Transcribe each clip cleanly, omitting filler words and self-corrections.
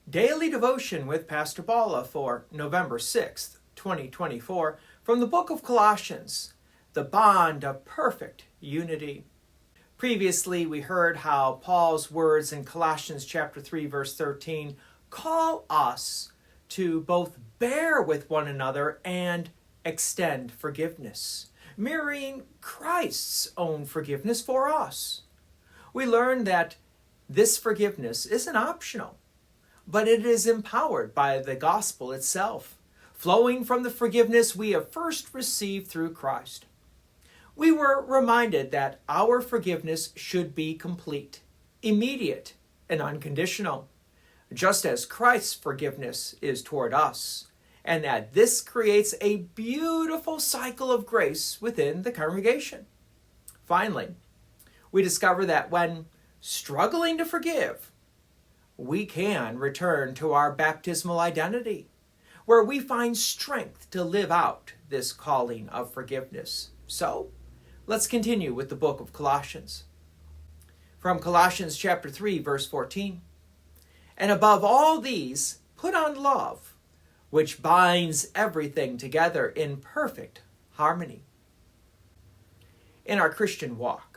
Daily Devotion with Pastor Balla for November 6th, 2024, from the book of Colossians, the bond of perfect unity. Previously, we heard how Paul's words in Colossians chapter 3, verse 13, call us to both bear with one another and extend forgiveness, mirroring Christ's own forgiveness for us. We learned that this forgiveness isn't optional, but it is empowered by the gospel itself, flowing from the forgiveness we have first received through Christ. We were reminded that our forgiveness should be complete, immediate, and unconditional, just as Christ's forgiveness is toward us, and that this creates a beautiful cycle of grace within the congregation. Finally, we discover that when struggling to forgive, we can return to our baptismal identity, where we find strength to live out this calling of forgiveness. So, let's continue with the book of Colossians. From Colossians chapter 3, verse 14. And above all these, put on love, which binds everything together in perfect harmony. In our Christian walk,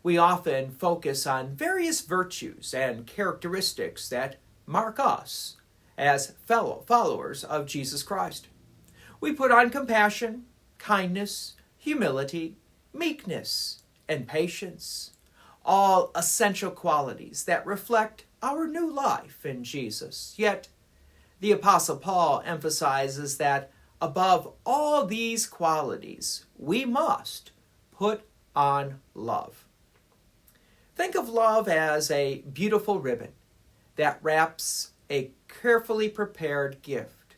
we often focus on various virtues and characteristics that mark us as fellow followers of Jesus Christ. We put on compassion, kindness, humility, meekness, and patience, all essential qualities that reflect our new life in Jesus. Yet, the Apostle Paul emphasizes that above all these qualities, we must put on love. Think of love as a beautiful ribbon that wraps a carefully prepared gift.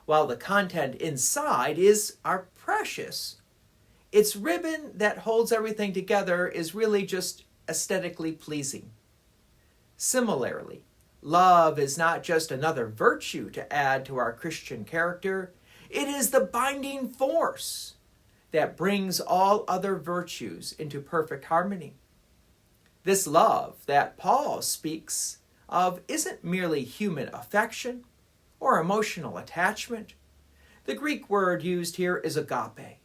While the content inside is our precious, its ribbon that holds everything together is really just aesthetically pleasing. Similarly, love is not just another virtue to add to our Christian character. It is the binding force that brings all other virtues into perfect harmony. This love that Paul speaks of isn't merely human affection or emotional attachment. The Greek word used here is agape,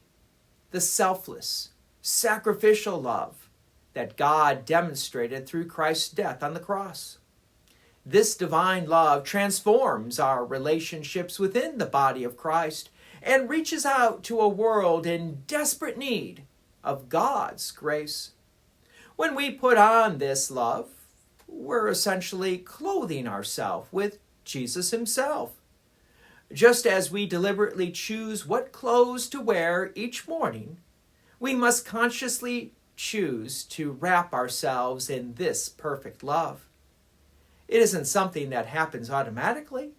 the selfless, sacrificial love that God demonstrated through Christ's death on the cross. This divine love transforms our relationships within the body of Christ and reaches out to a world in desperate need of God's grace. When we put on this love, we're essentially clothing ourselves with Jesus himself. Just as we deliberately choose what clothes to wear each morning, we must consciously choose to wrap ourselves in this perfect love. It isn't something that happens automatically.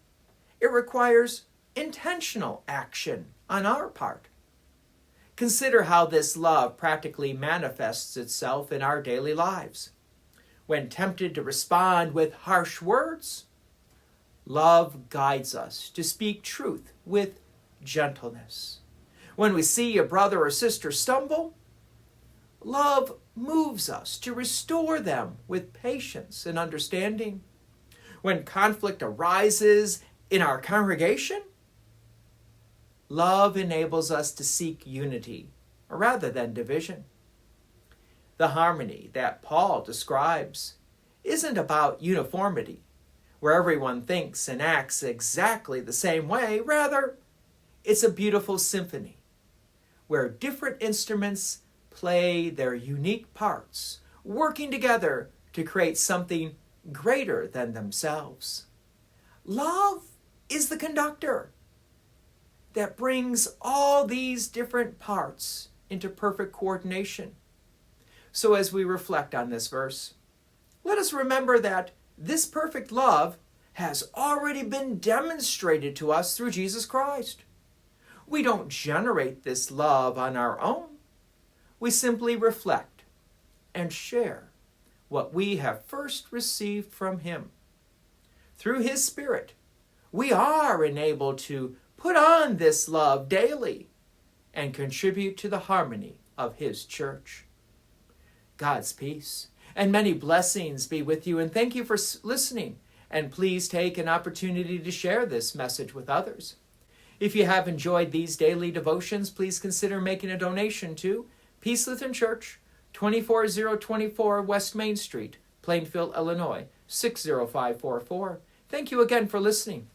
It requires intentional action on our part. Consider how this love practically manifests itself in our daily lives. When tempted to respond with harsh words, love guides us to speak truth with gentleness. When we see a brother or sister stumble, love moves us to restore them with patience and understanding. When conflict arises in our congregation, love enables us to seek unity rather than division. The harmony that Paul describes isn't about uniformity, where everyone thinks and acts exactly the same way. Rather, it's a beautiful symphony where different instruments play their unique parts, working together to create something greater than themselves. Love is the conductor that brings all these different parts into perfect coordination. So as we reflect on this verse, let us remember that this perfect love has already been demonstrated to us through Jesus Christ. We don't generate this love on our own. We simply reflect and share what we have first received from him. Through his Spirit, we are enabled to put on this love daily and contribute to the harmony of his church. God's peace and many blessings be with you, and thank you for listening And please take an opportunity to share this message with others. If you have enjoyed these daily devotions, please consider making a donation to Peace Lutheran Church, 24024 West Main Street, Plainfield, Illinois, 60544. Thank you again for listening.